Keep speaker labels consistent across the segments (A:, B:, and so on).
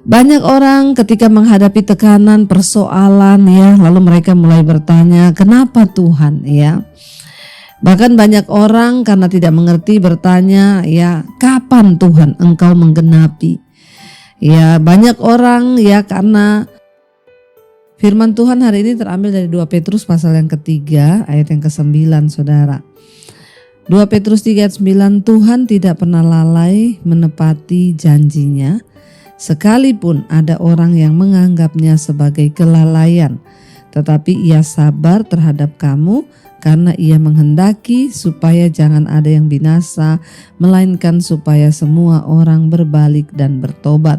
A: Banyak orang ketika menghadapi tekanan, persoalan ya, lalu mereka mulai bertanya, "Kenapa Tuhan?" ya. Bahkan banyak orang karena tidak mengerti bertanya, ya, "Kapan Tuhan Engkau menggenapi?" Ya, banyak orang ya karena firman Tuhan hari ini terambil dari 2 Petrus pasal yang ketiga ayat yang ke-9, Saudara. 2 Petrus 3 ayat 9, Tuhan tidak pernah lalai menepati janjinya, sekalipun ada orang yang menganggapnya sebagai kelalaian, tetapi ia sabar terhadap kamu karena ia menghendaki supaya jangan ada yang binasa, melainkan supaya semua orang berbalik dan bertobat.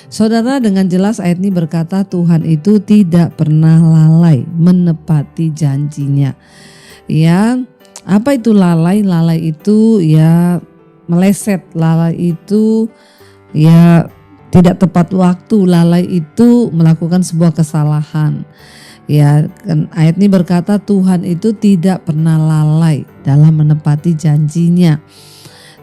A: Saudara, dengan jelas ayat ini berkata Tuhan itu tidak pernah lalai menepati janjinya. Ya, apa itu lalai? Lalai itu ya meleset, lalai itu ya tidak tepat waktu, lalai itu melakukan sebuah kesalahan. Ya, kan ayat ini berkata Tuhan itu tidak pernah lalai dalam menepati janjinya.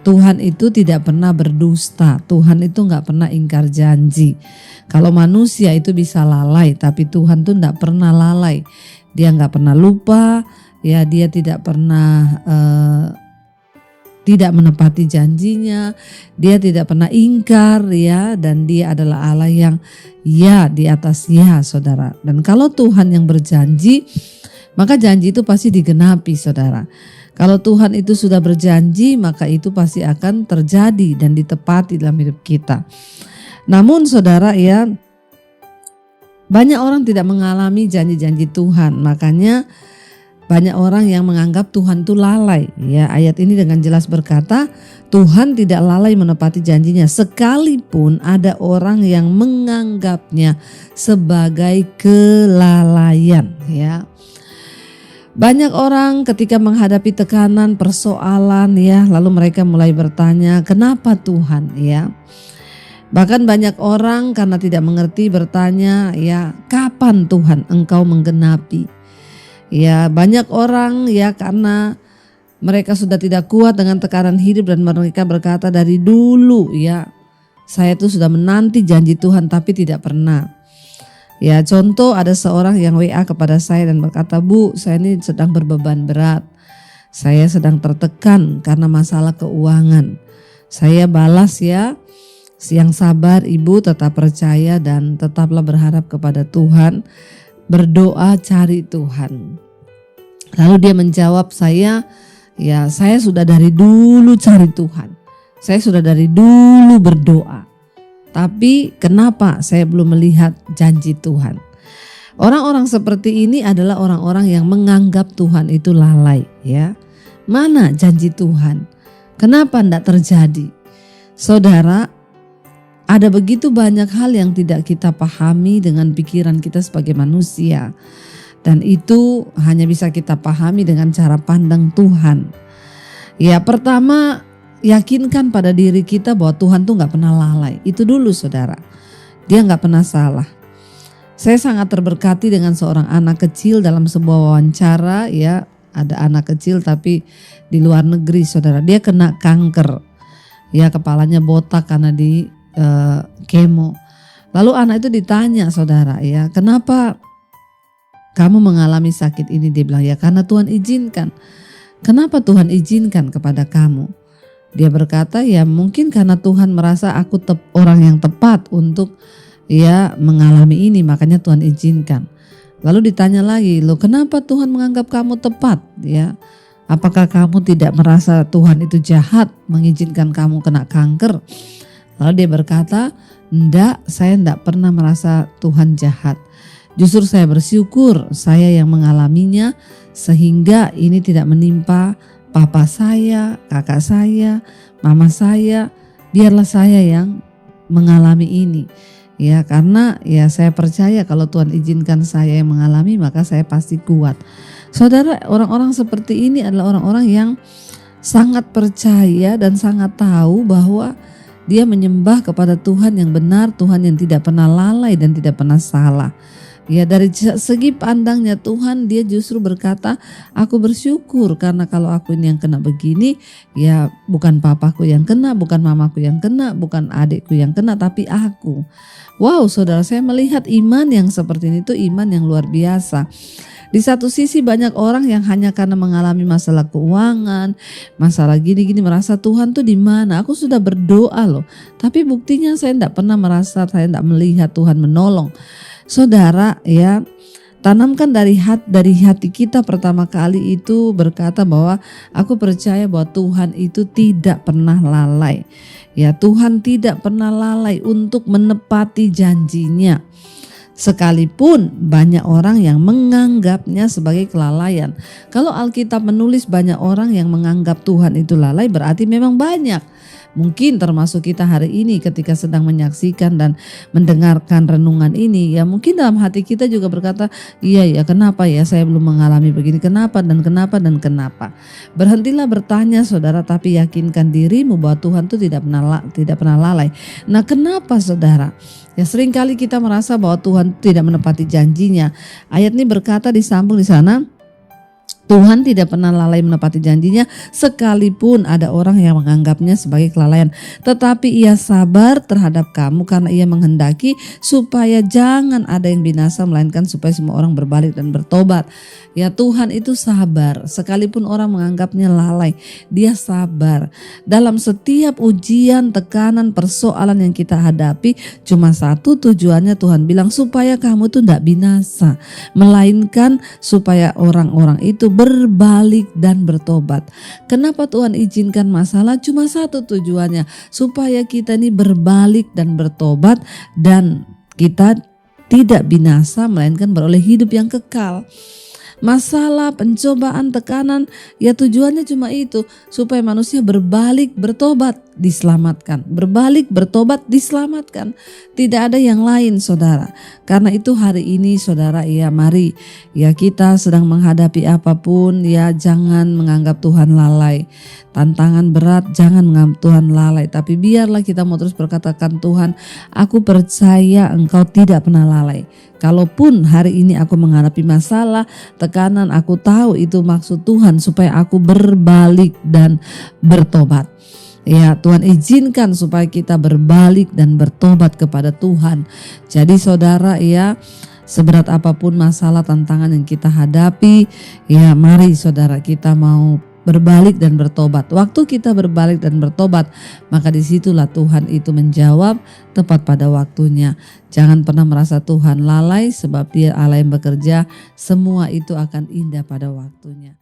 A: Tuhan itu tidak pernah berdusta, Tuhan itu gak pernah ingkar janji. Kalau manusia itu bisa lalai, tapi Tuhan tuh gak pernah lalai. Dia gak pernah lupa, ya dia tidak pernah tidak menepati janjinya, dia tidak pernah ingkar ya, dan dia adalah Allah yang ya di atas ya, Saudara. Dan kalau Tuhan yang berjanji, maka janji itu pasti digenapi, Saudara. Kalau Tuhan itu sudah berjanji, maka itu pasti akan terjadi dan ditepati dalam hidup kita. Namun Saudara ya, banyak orang tidak mengalami janji-janji Tuhan, makanya banyak orang yang menganggap Tuhan itu lalai. Ya, ayat ini dengan jelas berkata Tuhan tidak lalai menepati janjinya, sekalipun ada orang yang menganggapnya sebagai kelalaian. Ya, banyak orang ketika menghadapi tekanan, persoalan ya, lalu mereka mulai bertanya, "Kenapa Tuhan?" ya. Bahkan banyak orang karena tidak mengerti bertanya, ya, "Kapan Tuhan Engkau menggenapi?" Ya, banyak orang ya karena mereka sudah tidak kuat dengan tekanan hidup dan mereka berkata dari dulu ya, saya tuh sudah menanti janji Tuhan tapi tidak pernah. Ya, contoh ada seorang yang WA kepada saya dan berkata, "Bu, saya ini sedang berbeban berat. Saya sedang tertekan karena masalah keuangan." Saya balas ya, "Yang sabar Ibu, tetap percaya dan tetaplah berharap kepada Tuhan. Berdoa cari Tuhan." Lalu dia menjawab saya, "Ya, saya sudah dari dulu cari Tuhan. Saya sudah dari dulu berdoa. Tapi kenapa saya belum melihat janji Tuhan?" Orang-orang seperti ini adalah orang-orang yang menganggap Tuhan itu lalai, ya. Mana janji Tuhan? Kenapa tidak terjadi? Saudara, ada begitu banyak hal yang tidak kita pahami dengan pikiran kita sebagai manusia. Dan itu hanya bisa kita pahami dengan cara pandang Tuhan. Ya, pertama, yakinkan pada diri kita bahwa Tuhan tuh gak pernah lalai. Itu dulu, Saudara. Dia gak pernah salah. Saya sangat terberkati dengan seorang anak kecil dalam sebuah wawancara. Ya, ada anak kecil tapi di luar negeri, Saudara. Dia kena kanker. Ya, kepalanya botak karena di kemo. Lalu anak itu ditanya, Saudara, ya, "Kenapa kamu mengalami sakit ini?" Dia bilang, "Ya karena Tuhan izinkan." "Kenapa Tuhan izinkan kepada kamu?" Dia berkata, "Ya mungkin karena Tuhan merasa aku orang yang tepat untuk ya mengalami ini, makanya Tuhan izinkan." Lalu ditanya lagi, "Loh, kenapa Tuhan menganggap kamu tepat? Ya, apakah kamu tidak merasa Tuhan itu jahat mengizinkan kamu kena kanker?" Lalu dia berkata, "Enggak, saya enggak pernah merasa Tuhan jahat. Justru saya bersyukur saya yang mengalaminya sehingga ini tidak menimpa papa saya, kakak saya, mama saya. Biarlah saya yang mengalami ini. Ya, karena ya saya percaya kalau Tuhan izinkan saya yang mengalami, maka saya pasti kuat." Saudara, orang-orang seperti ini adalah orang-orang yang sangat percaya dan sangat tahu bahwa dia menyembah kepada Tuhan yang benar, Tuhan yang tidak pernah lalai dan tidak pernah salah. Ya dari segi pandangnya Tuhan, dia justru berkata, aku bersyukur karena kalau aku ini yang kena begini, ya bukan papaku yang kena, bukan mamaku yang kena, bukan adikku yang kena, tapi aku. Wow, saudara, saya melihat iman yang seperti ini itu iman yang luar biasa. Di satu sisi banyak orang yang hanya karena mengalami masalah keuangan, masalah gini-gini merasa Tuhan tuh di mana? Aku sudah berdoa loh, tapi buktinya saya tidak pernah merasa, saya tidak melihat Tuhan menolong. Saudara, ya, tanamkan dari hati kita pertama kali itu berkata bahwa aku percaya bahwa Tuhan itu tidak pernah lalai. Ya, Tuhan tidak pernah lalai untuk menepati janjinya. Sekalipun banyak orang yang menganggapnya sebagai kelalaian. Kalau Alkitab menulis banyak orang yang menganggap Tuhan itu lalai, berarti memang banyak. Mungkin termasuk kita hari ini ketika sedang menyaksikan dan mendengarkan renungan ini, ya mungkin dalam hati kita juga berkata, iya ya, kenapa ya saya belum mengalami begini, kenapa dan kenapa dan kenapa. Berhentilah bertanya saudara, tapi yakinkan dirimu bahwa Tuhan itu tidak pernah lalai. Nah, kenapa saudara? Ya, seringkali kita merasa bahwa Tuhan tidak menepati janjinya. Ayat ini berkata disambung di sana, Tuhan tidak pernah lalai menepati janjinya sekalipun ada orang yang menganggapnya sebagai kelalaian. Tetapi ia sabar terhadap kamu karena ia menghendaki supaya jangan ada yang binasa melainkan supaya semua orang berbalik dan bertobat. Ya, Tuhan itu sabar sekalipun orang menganggapnya lalai. Dia sabar. Dalam setiap ujian, tekanan, persoalan yang kita hadapi cuma satu tujuannya, Tuhan bilang supaya kamu tuh tidak binasa, melainkan supaya orang-orang itu berbalik dan bertobat. Kenapa Tuhan izinkan masalah? Cuma satu tujuannya, supaya kita ini berbalik dan bertobat dan kita tidak binasa melainkan beroleh hidup yang kekal. Masalah, pencobaan, tekanan, ya tujuannya cuma itu, supaya manusia berbalik, bertobat, diselamatkan. Berbalik, bertobat, diselamatkan. Tidak ada yang lain saudara. Karena itu hari ini saudara, ya mari ya kita sedang menghadapi apapun, ya jangan menganggap Tuhan lalai. Tantangan berat, jangan menganggap Tuhan lalai. Tapi biarlah kita mau terus berkatakan, Tuhan, aku percaya Engkau tidak pernah lalai. Kalaupun hari ini aku menghadapi masalah, tekanan, aku tahu itu maksud Tuhan supaya aku berbalik dan bertobat. Ya, Tuhan izinkan supaya kita berbalik dan bertobat kepada Tuhan. Jadi saudara, ya, seberat apapun masalah, tantangan yang kita hadapi, ya mari saudara kita mau berbalik dan bertobat. Waktu kita berbalik dan bertobat, maka disitulah Tuhan itu menjawab tepat pada waktunya. Jangan pernah merasa Tuhan lalai, sebab Dia Allah yang bekerja, semua itu akan indah pada waktunya.